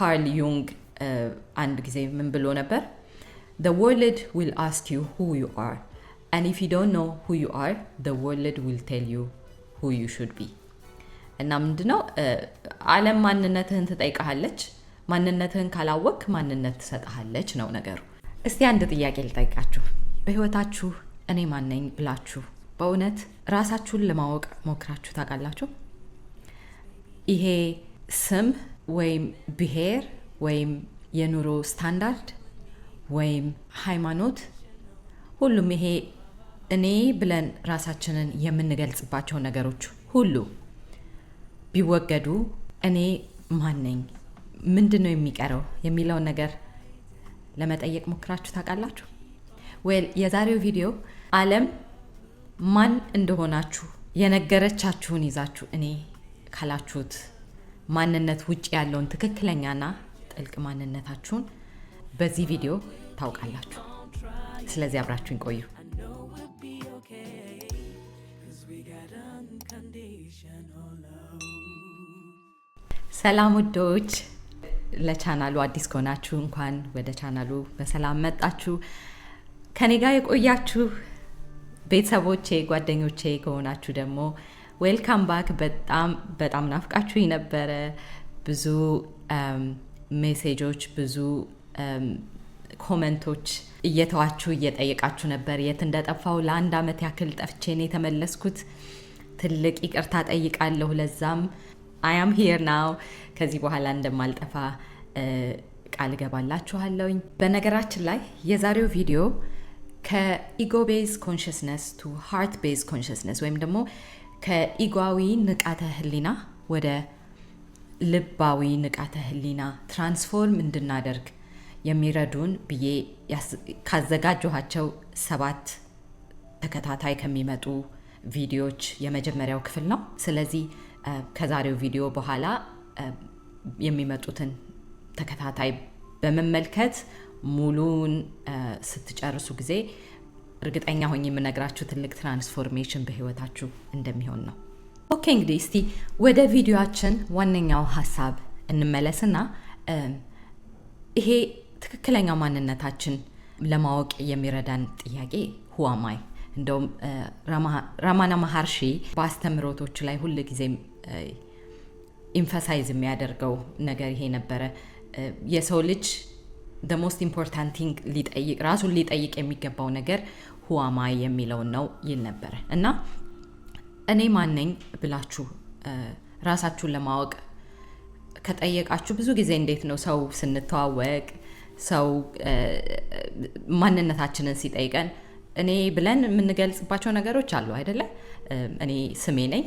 ካርል ዩንግ አንድ ጊዜ ምን ብሎ ነበር? The world will ask you who you are, and if you don't know who you are, the world will tell you who you should be. እና ምንድነው ዓለም ማንነትህን ትጠይቅሃለች፣ ማንነትህን ካላወቅ ማንነት ትሰጥሃለች ነው ነገሩ። እስቲ አንድ ጥያቄ ልጠይቃችሁ። በህይወታችሁ እኔ ማን ነኝ ብላችሁ በእውነት ራሳችሁን ለማወቅ ሞክራችሁ ታውቃላችሁ? ይሄ ስም ወይም ብሔር ወይም የኑሮ ስታንዳርድ ወይም ሃይማኖት፣ ሁሉም ይሄ እኔ ብለን ራሳችንን የምንገልጽባቸው ነገሮች ሁሉ ቢወገዱ እኔ ማን ነኝ፣ ምንድነው የሚቀረው የሚለውን ነገር ለመጠየቅ ሞክራችሁ ታውቃላችሁ? የዛሬው ቪዲዮ ዓለም ማን እንደሆናችሁ የነገረቻችሁን ይዛችሁ እኔ ካላችሁት ማንነት ውጪ ያለውን ትክክለኛና ጥልቅ ማንነታችሁን በዚህ ቪዲዮ ታውቃላችሁ። ስለዚህ አብራችሁን ቆዩ። ሰላም ውዶች፣ ለቻናሉ አዲስ ከሆናችሁ እንኳን ወደ ቻናሉ በሰላም መጣችሁ። ከኔ ጋር የቆያችሁ ቤተሰቦቼ፣ ጓደኞቼ ከሆናችሁ ደግሞ ዌልካም ባክ። በጣም ናፍቃችሁኝ ነበረ። ብዙ ሜሴጆች፣ ብዙ ኮሜንቶች እየተዋችሁ እየጠየቃችሁ ነበር የት እንደጠፋው። ለአንድ ዓመት ያክል ጠፍቼ ነው የተመለስኩት። ትልቅ ይቅርታ ጠይቃለሁ። ለዛም I am here now። ከዚህ በኋላ እንደማልጠፋ ቃል ገባላችኋለሁኝ። በነገራችን ላይ የዛሬው ቪዲዮ ከኢጎ ቤዝ ኮንሽስነስ ቱ ሃርት ቤዝ ኮንሽስነስ ወይም ደግሞ ከኢጓዊ ንቃተ ህሊና ወደ ልባዊ ንቃተ ህሊና ትራንስፎርም እንድናደርግ የሚረዱን ብዬ ካዘጋጀኋቸው 7 ተከታታይ ከሚመጡ ቪዲዮዎች የመጀመሪያው ክፍል ነው። ስለዚህ ከዛሬው ቪዲዮ በኋላ የሚመጡትን ተከታታይ በመመልከት ሙሉን ስትጨርሱ ጊዜ እርግጠኛ ሆኜ የምነግራችሁ ትልቅ ትራንስፎርሜሽን በህይወታችሁ እንደሚሆን ነው። ኦኬ፣ እንግዲህ እስቲ ወደ ቪዲዮአችን ዋነኛው ሀሳብ እንመለስና ይሄ ትክክለኛ ማንነታችን ለማወቅ የሚረዳን ጥያቄ who am I? እንደውም ራማና መሐርሺ በአስተምሮቶች ላይ ሁሉ ጊዜ ኢንፋሳይዝ የሚያደርገው ነገር ይሄ ነበረ። የሰው ልጅ the most important thing ራሱን ሊጠይቅ የሚገባው ነገር who am I የሚለው ነው ይል ነበረ። እና እኔ ማን ነኝ ብላችሁ ራሳችሁን ለማወቅ ከጠየቃችሁ ብዙ ጊዜ እንዴት ነው ሰው ስንተዋወቅ ሰው ማንነታችንን ሲጠይቀን እኔ ብለን የምንገልጽባቸው ነገሮች አሉ አይደለ? እኔ ስሜ ነኝ፣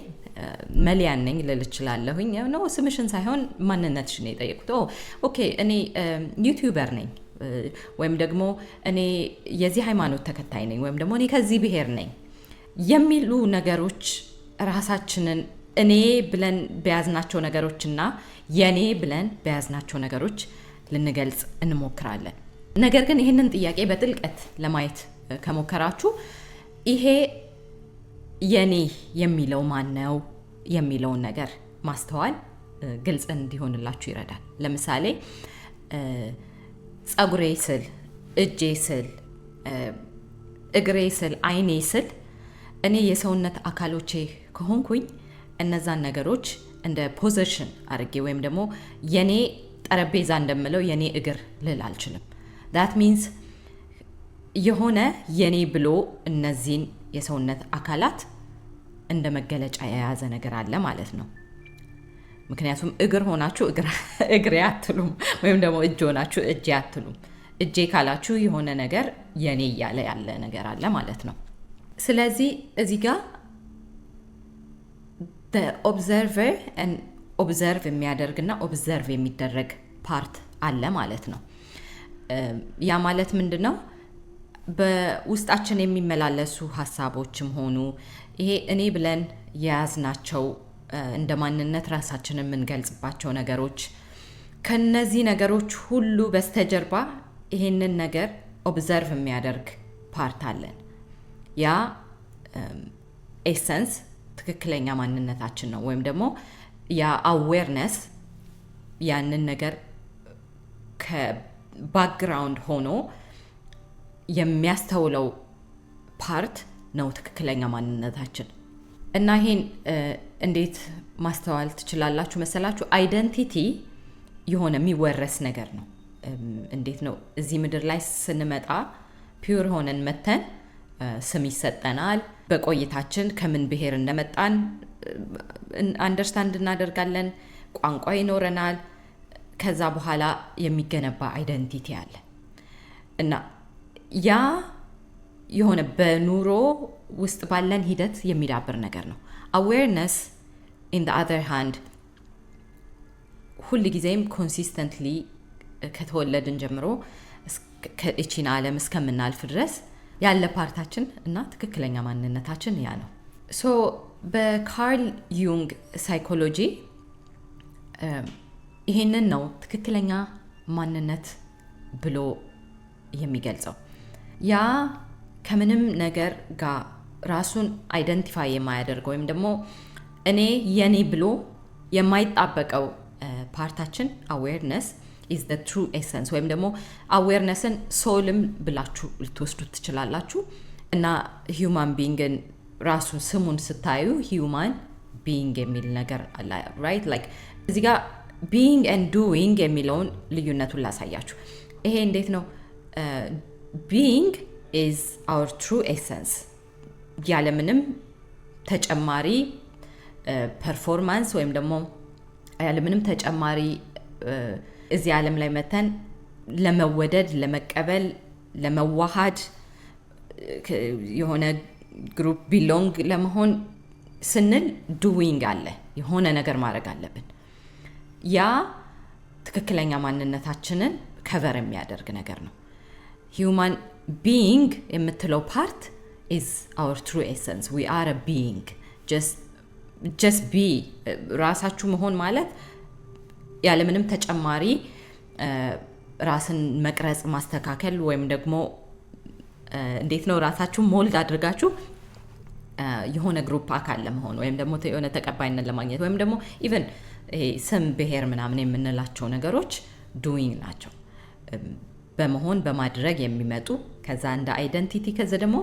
መሊያን ነኝ ልል እችላለሁኝ። ነው ስምሽን ሳይሆን ማንነትሽን የጠየቁት። ኦኬ እኔ ዩቲዩበር ነኝ፣ ወይም ደግሞ እኔ የዚህ ሃይማኖት ተከታይ ነኝ፣ ወይም ደግሞ እኔ ከዚህ ብሔር ነኝ የሚሉ ነገሮች ራሳችንን እኔ ብለን በያዝናቸው ነገሮችና የኔ ብለን በያዝናቸው ነገሮች ልንገልጽ እንሞክራለን። ነገር ግን ይህንን ጥያቄ በጥልቀት ለማየት ከሞከራችሁ ይሄ የኔ የሚለው ማነው የሚለውን ነገር ማስተዋል ግልጽ እንዲሆንላችሁ ይረዳል። ለምሳሌ ጸጉሬ ስል፣ እጄ ስል፣ እግሬ ስል፣ አይኔ ስል እኔ የሰውነት አካሎቼ ከሆንኩኝ እነዛን ነገሮች እንደ ፖዚሽን አድርጌ ወይም ደግሞ የኔ ጠረጴዛ እንደምለው የኔ እግር ልል አልችልም። that means የሆነ የኔ ብሎ እነዚህን የሰውነት አካላት እንደ መገለጫ የያዘ ነገር አለ ማለት ነው። ምክንያቱም እግር ሆናችሁ እግሬ አትሉም፣ ወይም ደግሞ እጅ ሆናችሁ እጄ አትሉም። እጄ ካላችሁ የሆነ ነገር የኔ እያለ ያለ ነገር አለ ማለት ነው። ስለዚህ እዚህ ጋር the observer and observe የሚያደርግና observe የሚደረግ ፓርት አለ ማለት ነው። ያ ማለት ምንድነው? በውስጣችን የሚመላለሱ ሐሳቦችም ሆኑ ይሄ እኔ ብለን የያዝናቸው እንደ ማንነት ራሳችንን የምንገልጽባቸው ነገሮች፣ ከነዚህ ነገሮች ሁሉ በስተጀርባ ይሄንን ነገር ኦብዘርቭ የሚያደርግ ፓርት አለን። ያ ኤሰንስ ትክክለኛ ማንነታችን ነው። ወይም ደግሞ ያ አዌርነስ ያንን ነገር ከባክግራውንድ ሆኖ የሚያስተውለው ፓርት ነው ትክክለኛ ማንነታችን። እና ይሄን እንዴት ማስተዋል ትችላላችሁ መሰላችሁ? አይደንቲቲ የሆነ የሚወረስ ነገር ነው። እንዴት ነው እዚህ ምድር ላይ ስንመጣ ፒውር ሆነን መተን ስም ይሰጠናል። በቆይታችን ከምን ብሔር እንደመጣን አንደርስታንድ እናደርጋለን። ቋንቋ ይኖረናል። ከዛ በኋላ የሚገነባ አይደንቲቲ አለ እና ያ የሆነ በኑሮ ውስጥ ባለን ሂደት የሚዳብር ነገር ነው። አዌርነስ ኢን ዘ አዘር ሃንድ ሁል ጊዜም ኮንሲስተንትሊ ከተወለድን ጀምሮ ከእቺን ዓለም እስከምናልፍ ድረስ ያለ ፓርታችን እና ትክክለኛ ማንነታችን ያ ነው። ሶ በካርል ዩንግ ሳይኮሎጂ ይሄንን ነው ትክክለኛ ማንነት ብሎ የሚገልጸው። ያ ከምንም ነገር ጋር ራሱን አይደንቲፋይ የማያደርገው ወይም ደግሞ እኔ የኔ ብሎ የማይጣበቀው ፓርታችን አዌርነስ is the true essence ወይም ደግሞ አዌርነስን ሶልም ብላችሁ ልትወስዱት ትችላላችሁ። እና ሂውማን ቢንግን ራሱ ስሙን ስታዩ ሂውማን ቢንግ የሚል ነገር አለ ራይት። ላይክ እዚህ ጋር ቢንግ ኤንድ ዱዊንግ የሚለውን ልዩነቱን ላሳያችሁ። ይሄ እንዴት ነው? ቢንግ is our true essence ያለምንም ተጨማሪ ፐርፎርማንስ ወይም ደግሞ ያለምንም ተጨማሪ እዚህ ዓለም ላይ መተን ለመወደድ፣ ለመቀበል፣ ለመዋሃድ የሆነ ግሩፕ ቢሎንግ ለመሆን ስንል ዱዊንግ አለ፣ የሆነ ነገር ማድረግ አለብን። ያ ትክክለኛ ማንነታችንን ከቨር የሚያደርግ ነገር ነው። ሂውማን ቢንግ የምትለው ፓርት is our true essence. we are a being. just be ራሳችሁ መሆን ማለት ያለምንም ተጨማሪ ራስን መቅረጽ፣ ማስተካከል ወይም ደግሞ እንዴት ነው ራሳችሁ ሞልድ አድርጋችሁ የሆነ ግሩፕ አካል ለመሆን ወይም ደግሞ የሆነ ተቀባይነት ለማግኘት ወይም ደግሞ ኢቨን ስም፣ ብሔር ምናምን የምንላቸው ነገሮች ዱዊንግ ናቸው። በመሆን በማድረግ የሚመጡ ከዛ እንደ አይደንቲቲ ከዛ ደግሞ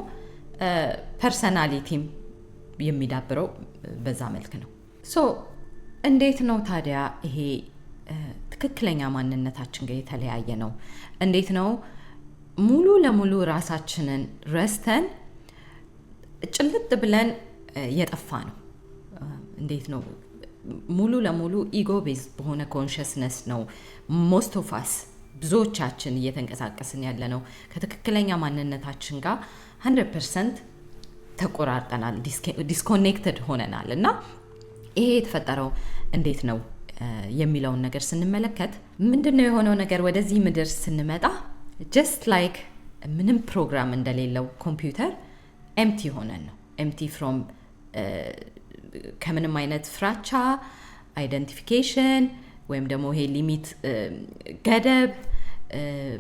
ፐርሰናሊቲም የሚዳብረው በዛ መልክ ነው። ሶ እንዴት ነው ታዲያ ይሄ ትክክለኛ ማንነታችን ጋር የተለያየ ነው? እንዴት ነው ሙሉ ለሙሉ ራሳችንን ረስተን ጭልጥ ብለን የጠፋ ነው? እንዴት ነው ሙሉ ለሙሉ ኢጎ ቤዝ በሆነ ኮንሽስነስ ነው ሞስት ኦፍ አስ ብዙዎቻችን እየተንቀሳቀስን ያለ ነው። ከትክክለኛ ማንነታችን ጋር 100% ተቆራርጠናል፣ ዲስኮኔክትድ ሆነናል። እና ይሄ የተፈጠረው እንዴት ነው የሚለውን ነገር ስንመለከት ምንድነው የሆነው ነገር? ወደዚህ ምድር ስንመጣ ጀስት ላይክ ምንም ፕሮግራም እንደሌለው ኮምፒውተር ኤምቲ ሆነን ነው። ኤምቲ ፍሮም ከምንም አይነት ፍራቻ፣ አይደንቲፊኬሽን ወይም ደግሞ ይሄ ሊሚት፣ ገደብ፣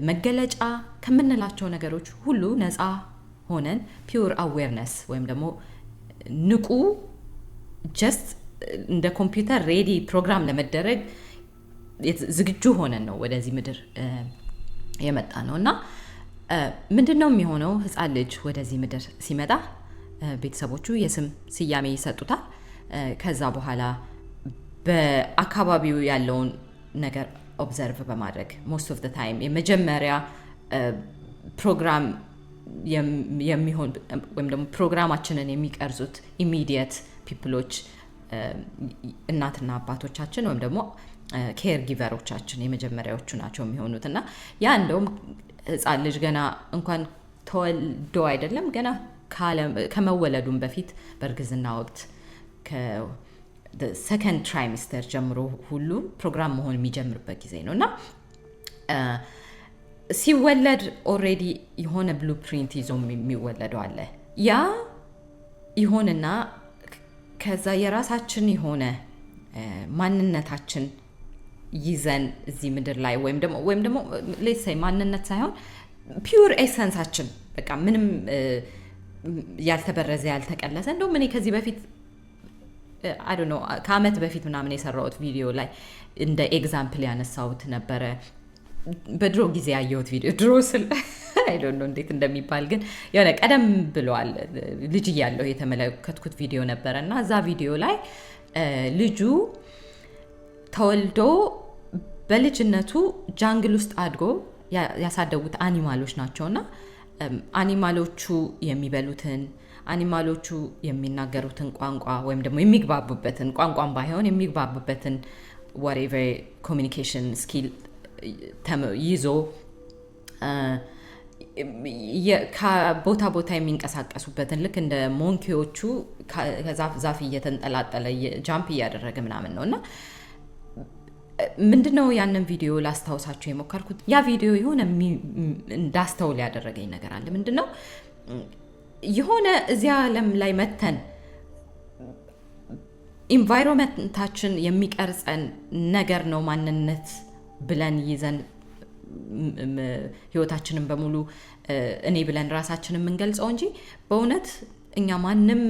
መገለጫ ከምንላቸው ነገሮች ሁሉ ነፃ ሆነን ፒውር አዌርነስ ወይም ደግሞ ንቁ ጀስት እንደ ኮምፒውተር ሬዲ ፕሮግራም ለመደረግ ዝግጁ ሆነን ነው ወደዚህ ምድር የመጣ ነው። እና ምንድነው የሚሆነው? ህፃን ልጅ ወደዚህ ምድር ሲመጣ ቤተሰቦቹ የስም ስያሜ ይሰጡታል። ከዛ በኋላ በአካባቢው ያለውን ነገር ኦብዘርቭ በማድረግ ሞስት ኦፍ ዘ ታይም የመጀመሪያ ፕሮግራም የሚሆን ወይም ደግሞ ፕሮግራማችንን የሚቀርጹት ኢሚዲየት ፒፕሎች እናትና አባቶቻችን ወይም ደግሞ ኬር ጊቨሮቻችን የመጀመሪያዎቹ ናቸው የሚሆኑት። እና ያ እንደውም ህፃን ልጅ ገና እንኳን ተወልዶ አይደለም ገና ከመወለዱም በፊት በእርግዝና ወቅት ሰከንድ ትራይሚስተር ጀምሮ ሁሉ ፕሮግራም መሆን የሚጀምርበት ጊዜ ነው። እና ሲወለድ ኦልሬዲ የሆነ ብሉፕሪንት ይዞ የሚወለደው አለ። ያ ይሆንና ከዛ የራሳችን የሆነ ማንነታችን ይዘን እዚህ ምድር ላይ ወይም ደግሞ ሌትስ ሴይ ማንነት ሳይሆን ፒውር ኤሰንሳችን በቃ ምንም ያልተበረዘ ያልተቀለሰ። እንደውም እኔ ከዚህ በፊት አይ ዶንት ኖ ከአመት በፊት ምናምን የሰራሁት ቪዲዮ ላይ እንደ ኤግዛምፕል ያነሳሁት ነበረ። በድሮ ጊዜ ያየሁት ቪዲዮ ድሮ ስል አይ ዶንት ኖ እንዴት እንደሚባል ግን የሆነ ቀደም ብሏል ልጅ እያለሁ የተመለከትኩት ቪዲዮ ነበረ እና እዛ ቪዲዮ ላይ ልጁ ተወልዶ በልጅነቱ ጃንግል ውስጥ አድጎ ያሳደጉት አኒማሎች ናቸውና አኒማሎቹ የሚበሉትን አኒማሎቹ የሚናገሩትን ቋንቋ ወይም ደግሞ የሚግባቡበትን ቋንቋን ባይሆን የሚግባቡበትን whatever communication skill ይዞ ከቦታ ቦታ የሚንቀሳቀሱበትን ልክ እንደ ሞንኪዎቹ ከዛፍ ዛፍ እየተንጠላጠለ ጃምፕ እያደረገ ምናምን ነውና ምንድነው ያንን ቪዲዮ ላስታውሳችሁ የሞከርኩት ያ ቪዲዮ የሆነ እንዳስተውል ያደረገኝ ነገር አለ ምንድነው የሆነ እዚያ ዓለም ላይ መተን ኢንቫይሮንመንታችን የሚቀርጸን ነገር ነው ማንነት ብለን ይዘን ህይወታችንን በሙሉ እኔ ብለን ራሳችንን የምንገልጸው እንጂ በእውነት እኛ ማንም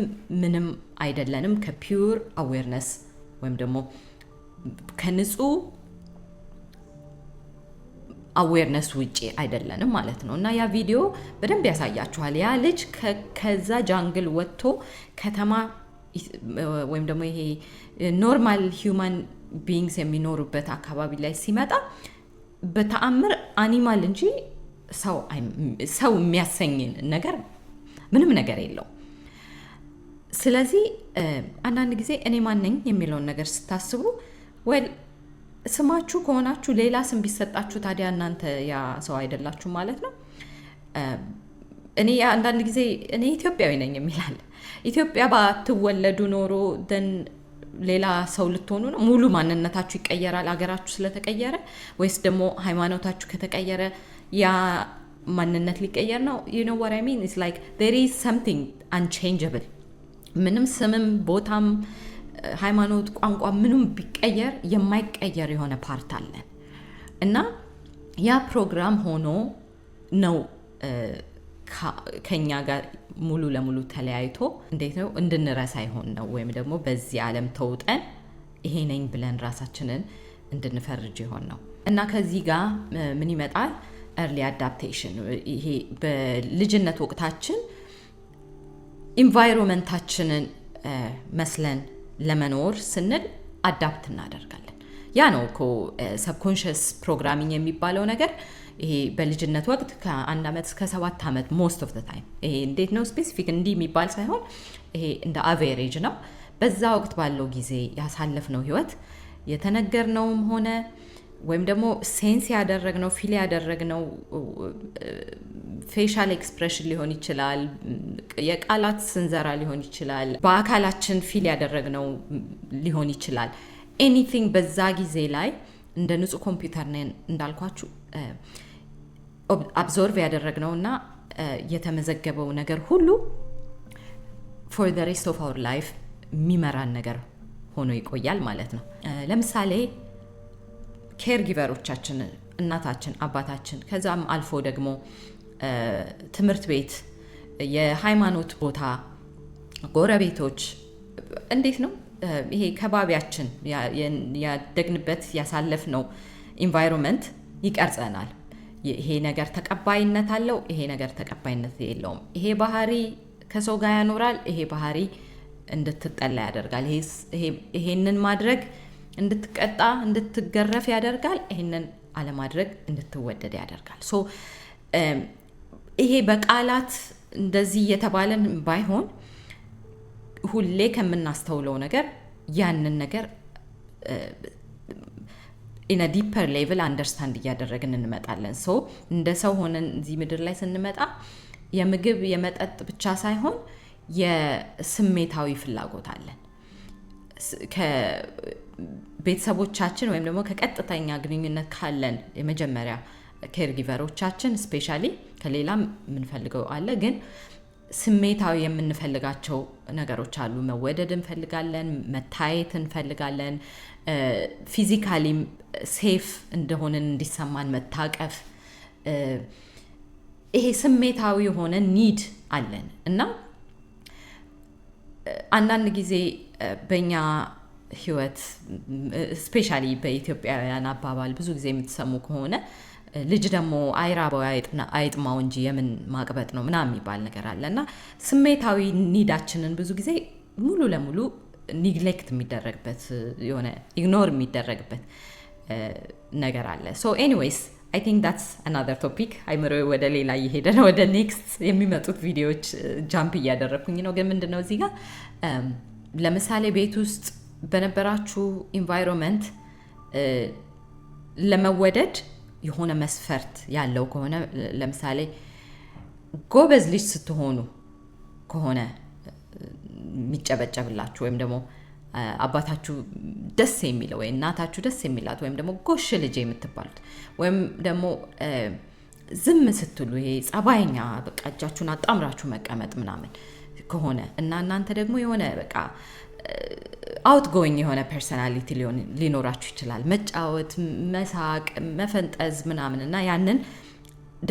ምንም አይደለንም ከፒውር አዌርነስ ወይም ደግሞ ከንጹህ አዌርነስ ውጪ አይደለንም ማለት ነው እና ያ ቪዲዮ በደንብ ያሳያችኋል ያ ልጅ ከዛ ጃንግል ወጥቶ ከተማ ወይም ደግሞ ይሄ ኖርማል ሂዩማን ቢንግስ የሚኖሩበት አካባቢ ላይ ሲመጣ በተአምር አኒማል እንጂ ሰው የሚያሰኝ ነገር ምንም ነገር የለው ስለዚህ አንዳንድ ጊዜ እኔ ማን ነኝ የሚለውን ነገር ስታስቡ ወይ ስማችሁ ከሆናችሁ ሌላ ስም ቢሰጣችሁ ታዲያ እናንተ ያ ሰው አይደላችሁ ማለት ነው እኔ አንዳንድ ጊዜ እኔ ኢትዮጵያዊ ነኝ የሚላል ኢትዮጵያ ባትወለዱ ኖሮ ደን ሌላ ሰው ልትሆኑ ነው ሙሉ ማንነታችሁ ይቀየራል አገራችሁ ስለተቀየረ ወይስ ደግሞ ሃይማኖታችሁ ከተቀየረ ያ ማንነት ሊቀየር ነው you know what I mean it's like there is something unchangeable ምንም ስምም ቦታም ሃይማኖት ቋንቋ ምንም ቢቀየር የማይቀየር የሆነ ፓርት አለ እና ያ ፕሮግራም ሆኖ ነው ከኛ ጋር ሙሉ ለሙሉ ተለያይቶ እንዴት ነው እንድንረሳ ይሆን ነው ወይም ደግሞ በዚህ ዓለም ተውጠን ይሄ ነኝ ብለን ራሳችንን እንድንፈርጅ ይሆን ነው እና ከዚህ ጋር ምን ይመጣል early adaptation ይሄ በልጅነት ወቅታችን ኢንቫይሮንመንታችንን መስለን ለመኖር ስንል አዳፕት እናደርጋለን ያ ነው እኮ ሰብኮንሺየስ ፕሮግራሚንግ የሚባለው ነገር ይሄ በልጅነት ወቅት ከ1 አመት እስከ 7 አመት most of the time ይሄ እንዴት ነው ስፔሲፊክ እንዲ የሚባል ሳይሆን ይሄ እንደ አቨሬጅ ነው በዛ ወቅት ባለው ጊዜ ያሳለፍነው ህይወት የተነገርነውም ሆነ ወይም ደግሞ ሴንስ ያደረግነው ፊል ያደረግነው ፌሻል ኤክስፕሬሽን ሊሆን ይችላል የቃላት ስንዘራ ሊሆን ይችላል በአካላችን ፊል ያደረግነው ሊሆን ይችላል ኤኒቲንግ በዛ ጊዜ ላይ እንደ ንጹህ ኮምፒውተር ነን እንዳልኳችሁ አብዞርቭ ያደረግነውና የተመዘገበው ነገር ሁሉ for the rest of our life የሚመራን ነገር ሆኖ ይቆያል ማለት ነው ለምሳሌ ኬር ጊቨሮቻችን እናታችን አባታችን ከዛም አልፎ ደግሞ ትምህርት ቤት የሃይማኖት ቦታ ጎረቤቶች እንዴት ነው ይሄ ከባቢያችን ያደግንበት ያሳለፍነው ኢንቫይሮንመንት ይቀርጸናል ይሄ ነገር ተቀባይነት አለው ይሄ ነገር ተቀባይነት የለውም ይሄ ባህሪ ከሰው ጋር ያኖራል ይሄ ባህሪ እንድትጠላ ያደርጋል ይሄንን ማድረግ እንድትቀጣ እንድትገረፍ ያደርጋል ይሄንን አለማድረግ እንድትወደድ ያደርጋል ሶ ይሄ በቃላት እንደዚህ የተባለን ባይሆን ሁሌ ከምናስተውለው ነገር ያንን ነገር in a deeper level understand እያደረግን እንመጣለን ሶ እንደ ሰው ሆነን እዚህ ምድር ላይ ስንመጣ የምግብ የመጠጥ ብቻ ሳይሆን የስሜታዊ ፍላጎት አለን ከቤተሰቦቻችን ወይም ደግሞ ከቀጥተኛ ግንኙነት ካለን የመጀመሪያ ኬር ጊቨሮቻችን ስፔሻሊ ከሌላም የምንፈልገው አለ ግን ስሜታዊ የምንፈልጋቸው ነገሮች አሉ መወደድ እንፈልጋለን መታየት እንፈልጋለን ፊዚካሊ ሴፍ እንደሆነን እንዲሰማን መታቀፍ ይሄ ስሜታዊ የሆነ ኒድ አለን እና አንዳንድ ጊዜ በእኛ ህይወት ስፔሻሊ በኢትዮጵያውያን አባባል ብዙ ጊዜ የምትሰሙ ከሆነ ልጅ ደግሞ አይራባው አይጥማው እንጂ የምን ማቅበጥ ነው ምናምን የሚባል ነገር አለ እና ስሜታዊ ኒዳችንን ብዙ ጊዜ ሙሉ ለሙሉ ኒግሌክት የሚደረግበት የሆነ ኢግኖር የሚደረግበት ነገር አለ። ሶ ኤኒዌይስ አይ ቲንክ ዳትስ አናዘር ቶፒክ። አይምሮ ወደ ሌላ እየሄደ ነው። ወደ ኔክስት የሚመጡት ቪዲዮዎች ጃምፕ እያደረግኩኝ ነው። ግን ምንድን ነው እዚህ ጋር ለምሳሌ ቤት ውስጥ በነበራችሁ ኢንቫይሮንመንት ለመወደድ የሆነ መስፈርት ያለው ከሆነ ለምሳሌ ጎበዝ ልጅ ስትሆኑ ከሆነ የሚጨበጨብላችሁ ወይም ደግሞ አባታችሁ ደስ የሚለው ወይ እናታችሁ ደስ የሚላት ወይም ደግሞ ጎሽ ልጅ የምትባሉት ወይም ደግሞ ዝም ስትሉ ይሄ ጸባይኛ በቃ እጃችሁን አጣምራችሁ መቀመጥ ምናምን ከሆነ እና እናንተ ደግሞ የሆነ በቃ አውትጎይንግ የሆነ ፐርሰናሊቲ ሊኖራችሁ ይችላል። መጫወት፣ መሳቅ፣ መፈንጠዝ ምናምን እና ያንን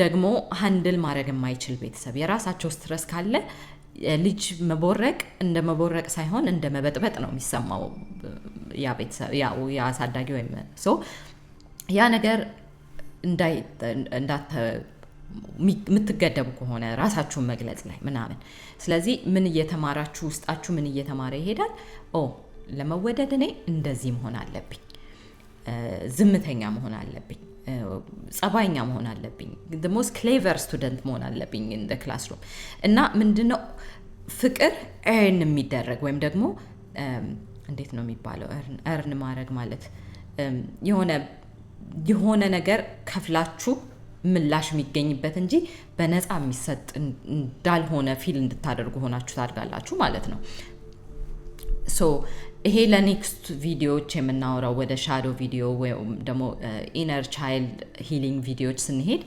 ደግሞ ሃንድል ማድረግ የማይችል ቤተሰብ የራሳቸው ስትረስ ካለ ልጅ መቦረቅ እንደ መቦረቅ ሳይሆን እንደ መበጥበጥ ነው የሚሰማው ያ ቤተሰብ ያ አሳዳጊ ወይም ሶ ያ ነገር የምትገደቡ ከሆነ ራሳችሁን መግለጽ ላይ ምናምን ስለዚህ ምን እየተማራችሁ ውስጣችሁ ምን እየተማረ ይሄዳል? ለመወደድ እኔ እንደዚህ መሆን አለብኝ፣ ዝምተኛ መሆን አለብኝ፣ ጸባይኛ መሆን አለብኝ፣ the most clever student መሆን አለብኝ in the classroom እና ምንድነው ፍቅር earn የሚደረግ ወይም ደግሞ እንዴት ነው የሚባለው earn ማድረግ ማለት የሆነ ነገር ከፍላችሁ ምላሽ የሚገኝበት እንጂ በነፃ የሚሰጥ እንዳልሆነ ፊል እንድታደርጉ ሆናችሁ ታድጋላችሁ ማለት ነው። ሶ ይሄ ለኔክስት ቪዲዮዎች የምናወራው ወደ ሻዶ ቪዲዮ ወይም ደግሞ ኢነር ቻይልድ ሂሊንግ ቪዲዮዎች ስንሄድ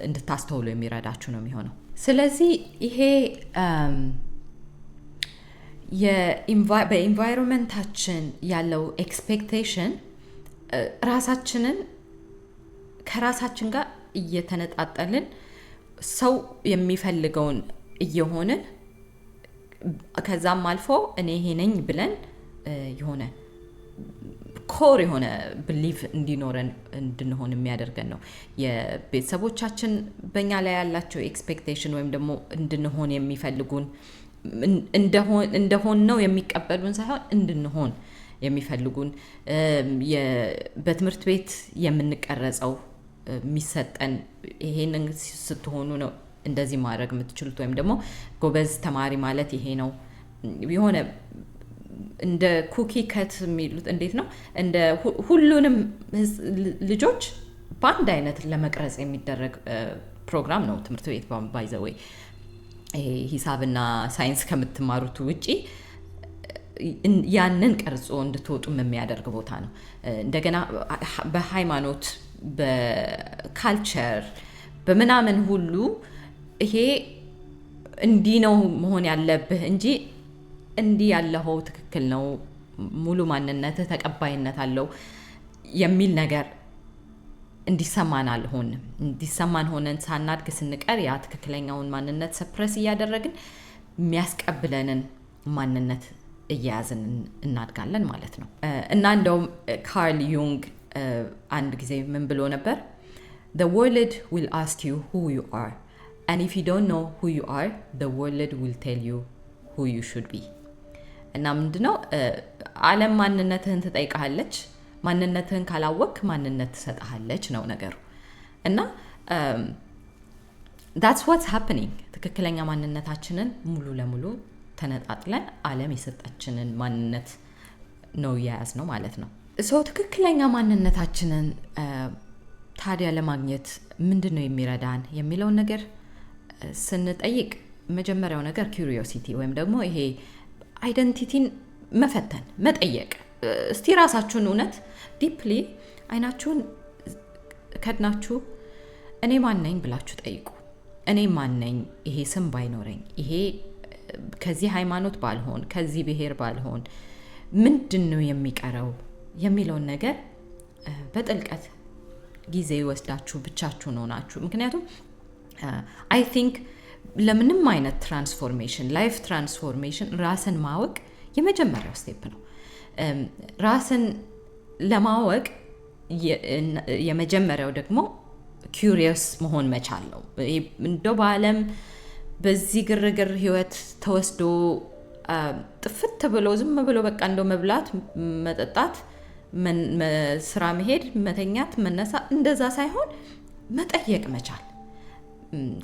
እንድታስተውሉ የሚረዳችሁ ነው የሚሆነው። ስለዚህ ይሄ በኢንቫይሮንመንታችን ያለው ኤክስፔክቴሽን ራሳችንን ከራሳችን ጋር እየተነጣጠልን ሰው የሚፈልገውን እየሆንን ከዛም አልፎ እኔ ይሄ ነኝ ብለን የሆነ ኮር የሆነ ብሊፍ እንዲኖረን እንድንሆን የሚያደርገን ነው። የቤተሰቦቻችን በእኛ ላይ ያላቸው ኤክስፔክቴሽን ወይም ደግሞ እንድንሆን የሚፈልጉን እንደሆን ነው የሚቀበሉን ሳይሆን እንድንሆን የሚፈልጉን በትምህርት ቤት የምንቀረጸው የሚሰጠን ይሄንን ስትሆኑ ነው እንደዚህ ማድረግ የምትችሉት ወይም ደግሞ ጎበዝ ተማሪ ማለት ይሄ ነው የሆነ እንደ ኩኪ ከት የሚሉት እንዴት ነው እንደ ሁሉንም ልጆች በአንድ አይነት ለመቅረጽ የሚደረግ ፕሮግራም ነው ትምህርት ቤት ባይ ዘ ዌይ ሂሳብና ሳይንስ ከምትማሩት ውጪ ያንን ቀርጾ እንድትወጡ የሚያደርግ ቦታ ነው። እንደገና በሃይማኖት በካልቸር በምናምን ሁሉ ይሄ እንዲህ ነው መሆን ያለብህ እንጂ እንዲህ ያለኸው ትክክል ነው ሙሉ ማንነትህ ተቀባይነት አለው የሚል ነገር እንዲሰማን ሆነን ሳናድግ ስንቀር ያ ትክክለኛውን ማንነት ሰፕረስ እያደረግን የሚያስቀብለንን ማንነት እያያዝን እናድጋለን ማለት ነው። እና እንደውም ካርል ዩንግ አንድ ጊዜ ምን ብሎ ነበር? The world will ask you who you are and if you don't know who you are the world will tell you who you should be. እና ምንድነው ዓለም ማንነትህን ትጠይቃለች፣ ማንነትህን ካላወቅ ማንነት ትሰጥሃለች ነው ነገሩ። እና that's what's happening ትክክለኛ ማንነታችንን ሙሉ ለሙሉ ተነጣጥለን ዓለም የሰጠችንን ማንነት ነው ያያዝ ነው ማለት ነው። ትክክለኛ ማንነታችንን ታዲያ ለማግኘት ምንድነው የሚረዳን የሚለውን ነገር ስንጠይቅ መጀመሪያው ነገር ኪዩሪዮሲቲ ወይም ደግሞ ይሄ አይደንቲቲን መፈተን መጠየቅ። እስቲ ራሳችሁን እውነት ዲፕሊ አይናችሁን ከድናችሁ እኔ ማን ነኝ ብላችሁ ጠይቁ። እኔ ማን ነኝ? ይሄ ስም ባይኖረኝ፣ ይሄ ከዚህ ሃይማኖት ባልሆን፣ ከዚህ ብሔር ባልሆን ምንድነው የሚቀረው የሚለውን ነገር በጥልቀት ጊዜ ወስዳችሁ ብቻችሁን ሆናችሁ። ምክንያቱም አይ ቲንክ ለምንም አይነት ትራንስፎርሜሽን ላይፍ ትራንስፎርሜሽን ራስን ማወቅ የመጀመሪያው ስቴፕ ነው። ራስን ለማወቅ የመጀመሪያው ደግሞ ኪዩሪየስ መሆን መቻል ነው። እንደው በዓለም በዚህ ግርግር ህይወት ተወስዶ ጥፍት ብሎ ዝም ብሎ በቃ እንደው መብላት፣ መጠጣት፣ ስራ መሄድ፣ መተኛት፣ መነሳ እንደዛ ሳይሆን መጠየቅ መቻል።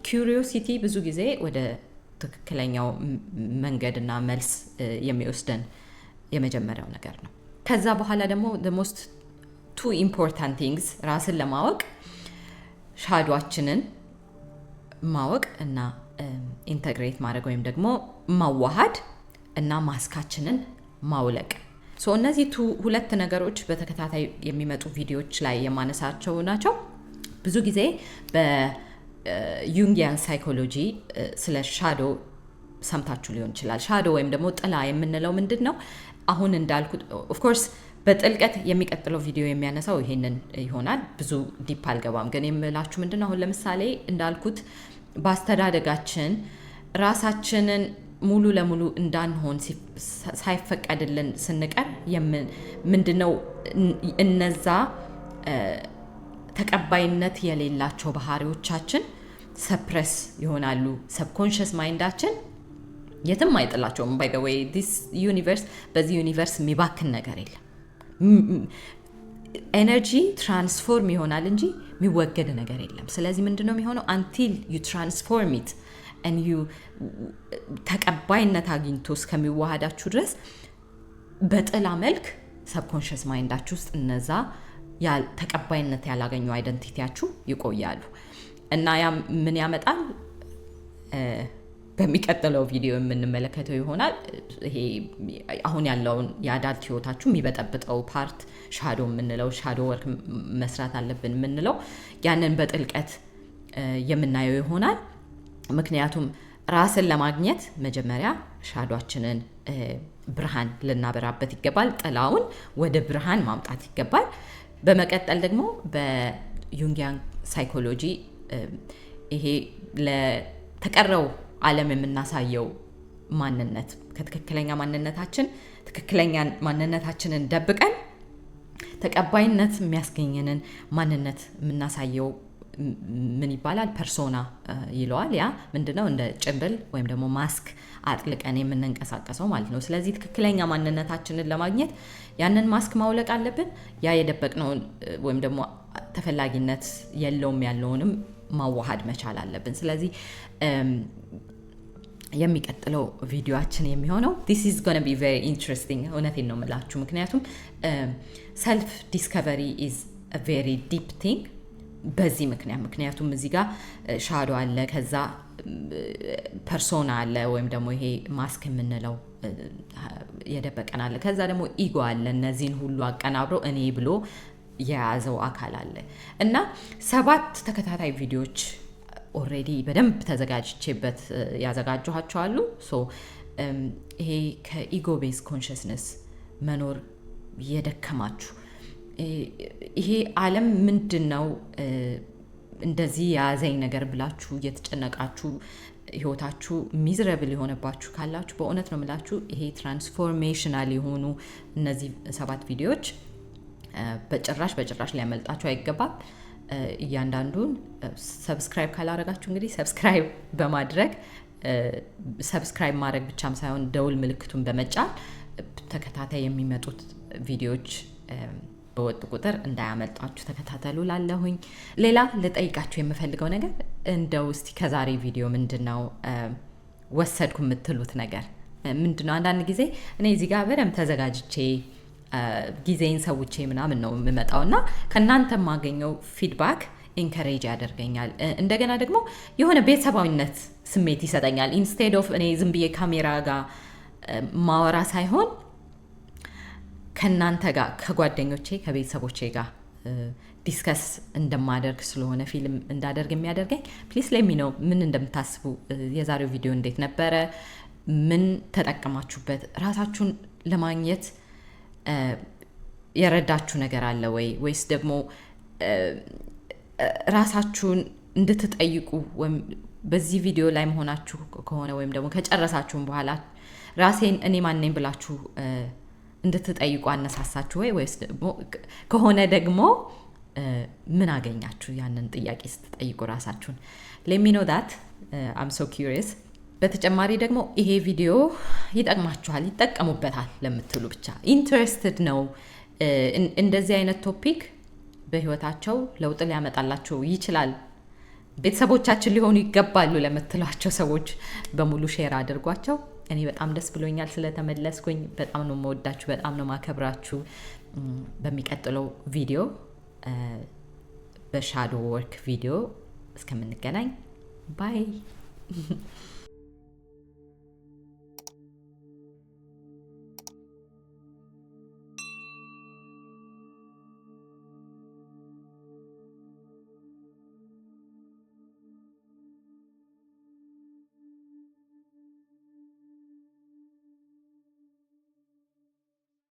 ኪዩሪዮሲቲ ብዙ ጊዜ ወደ ትክክለኛው መንገድና መልስ የሚወስደን የመጀመሪያው ነገር ነው። ከዛ በኋላ ደግሞ the most two important things ራስን ለማወቅ ሻዶአችንን ማወቅ እና ኢንተግሬት ማድረግ ወይም ደግሞ ማዋሃድ እና ማስካችንን ማውለቅ። እነዚህ ሁለት ነገሮች በተከታታይ የሚመጡ ቪዲዮዎች ላይ የማነሳቸው ናቸው። ብዙ ጊዜ በዩንጊያን ሳይኮሎጂ ስለ ሻዶ ሰምታችሁ ሊሆን ይችላል። ሻዶ ወይም ደግሞ ጥላ የምንለው ምንድን ነው? አሁን እንዳልኩት ኦፍ ኮርስ በጥልቀት የሚቀጥለው ቪዲዮ የሚያነሳው ይሄንን ይሆናል። ብዙ ዲፕ አልገባም፣ ግን የምላችሁ ምንድን ነው አሁን ለምሳሌ እንዳልኩት በአስተዳደጋችን ራሳችንን ሙሉ ለሙሉ እንዳንሆን ሳይፈቀድልን ስንቀር ምንድነው እነዛ ተቀባይነት የሌላቸው ባህሪዎቻችን ሰፕረስ ይሆናሉ። ሰብኮንሽስ ማይንዳችን የትም አይጥላቸውም። ባይ ዘ ዌይ ዲስ ዩኒቨርስ በዚህ ዩኒቨርስ የሚባክን ነገር የለም። ኤነርጂ ትራንስፎርም ይሆናል እንጂ የሚወገድ ነገር የለም። ስለዚህ ምንድነው የሚሆነው? አንቲል ዩ ትራንስፎርም ኢት and you ተቀባይነት አግኝቶ እስከሚዋሃዳችሁ ድረስ በጥላ መልክ ሰብኮንሽስ ማይንዳችሁ ውስጥ እነዛ ተቀባይነት ያላገኙ አይደንቲቲያችሁ ይቆያሉ እና ያ ምን ያመጣል? በሚቀጥለው ቪዲዮ የምንመለከተው ይሆናል። ይሄ አሁን ያለውን የአዳልት ህይወታችሁ የሚበጠብጠው ፓርት ሻዶ የምንለው ሻዶ ወርክ መስራት አለብን የምንለው ያንን በጥልቀት የምናየው ይሆናል። ምክንያቱም ራስን ለማግኘት መጀመሪያ ሻዶአችንን ብርሃን ልናበራበት ይገባል። ጥላውን ወደ ብርሃን ማምጣት ይገባል። በመቀጠል ደግሞ በዩንጊያን ሳይኮሎጂ ይሄ ለተቀረው ዓለም የምናሳየው ማንነት ከትክክለኛ ማንነታችንን ደብቀን ተቀባይነት የሚያስገኘንን ማንነት የምናሳየው ምን ይባላል? ፐርሶና ይለዋል። ያ ምንድነው? እንደ ጭንብል ወይም ደግሞ ማስክ አጥልቀን የምንንቀሳቀሰው ማለት ነው። ስለዚህ ትክክለኛ ማንነታችንን ለማግኘት ያንን ማስክ ማውለቅ አለብን። ያ የደበቅነውን ወይም ደግሞ ተፈላጊነት ያለውንም ማዋሃድ መቻል አለብን። ስለዚህ የሚቀጥለው ቪዲዮአችን የሚሆነው this is going to be very interesting። እውነቴን ነው የምላችሁ፣ ምክንያቱም self discovery is a very deep thing። በዚህ ምክንያቱም እዚህ ጋር ሻዶ አለ፣ ከዛ ፐርሶና አለ ወይም ደግሞ ይሄ ማስክ የምንለው የደበቀን አለ፣ ከዛ ደግሞ ኢጎ አለ። እነዚህን ሁሉ አቀናብሮ እኔ ብሎ የያዘው አካል አለ እና 7 ተከታታይ ቪዲዮዎች ኦልሬዲ በደንብ ተዘጋጅቼበት ያዘጋጀኋቸው አሉ። ይሄ ከኢጎ ቤዝ ኮንሽስነስ መኖር የደከማችሁ ይሄ ዓለም ምንድነው እንደዚህ ያዘኝ ነገር ብላችሁ እየተጨነቃችሁ ህይወታችሁ ሚዝረብል የሆነባችሁ ካላችሁ በእውነት ነው የምላችሁ ይሄ ትራንስፎርሜሽናል የሆኑ እነዚህ 7 ቪዲዮዎች በጭራሽ ሊያመልጣችሁ አይገባም። እያንዳንዱን ሰብስክራይብ ካላረጋችሁ እንግዲህ ሰብስክራይብ በማድረግ ሰብስክራይብ ማድረግ ብቻም ሳይሆን ደውል ምልክቱን በመጫን ተከታታይ የሚመጡት ቪዲዮዎች በወጥ ቁጥር እንዳያመልጣችሁ ተከታተሉ ላለሁኝ። ሌላ ልጠይቃችሁ የምፈልገው ነገር እንደው እስቲ ከዛሬ ቪዲዮ ምንድነው ወሰድኩ የምትሉት ነገር ምንድነው? አንዳንድ ጊዜ እኔ እዚህ ጋር በደንብ ተዘጋጅቼ ጊዜን ሰውቼ ምናምን ነው የምመጣውና ከናንተ ማገኘው ፊድባክ ኢንከሬጅ ያደርገኛል። እንደገና ደግሞ የሆነ ቤተሰባዊነት ስሜት ይሰጠኛል። ኢንስቴድ ኦፍ እኔ ዝም ብዬ ካሜራ ጋር ማወራ ሳይሆን ከናንተ ጋር ከጓደኞቼ ከቤተሰቦቼ ጋር ዲስከስ እንደማደርግ ስለሆነ ፊልም እንዳደርግ የሚያደርገኝ ፕሊስ ሌሚ ነው ምን እንደምታስቡ። የዛሬው ቪዲዮ እንዴት ነበረ? ምን ተጠቀማችሁበት? ራሳችሁን ለማግኘት የረዳችሁ ነገር አለ ወይስ ደግሞ ራሳችሁን እንድትጠይቁ ወይም በዚህ ቪዲዮ ላይ መሆናችሁ ከሆነ ወይም ደግሞ ከጨረሳችሁም በኋላ ራሴን እኔ ማን ነኝ ብላችሁ እንድትጠይቁ አነሳሳችሁ ወይስ ከሆነ ደግሞ ምን አገኛችሁ ያንን ጥያቄ ስትጠይቁ ራሳችሁን? let me know that I'm so curious። በተጨማሪ ደግሞ ይሄ ቪዲዮ ይጠቅማችኋል ይጠቀሙበታል ለምትሉ ብቻ ኢንትረስትድ ነው እንደዚህ አይነት ቶፒክ በህይወታቸው ለውጥ ሊያመጣላቸው ይችላል ቤተሰቦቻችን ሊሆኑ ይገባሉ ለምትሏቸው ሰዎች በሙሉ ሼር አድርጓቸው። እኔ በጣም ደስ ብሎኛል ስለተመለስኩኝ። በጣም ነው የምወዳችሁ፣ በጣም ነው ማከብራችሁ። በሚቀጥለው ቪዲዮ በሻዶ ወርክ ቪዲዮ እስከምንገናኝ ባይ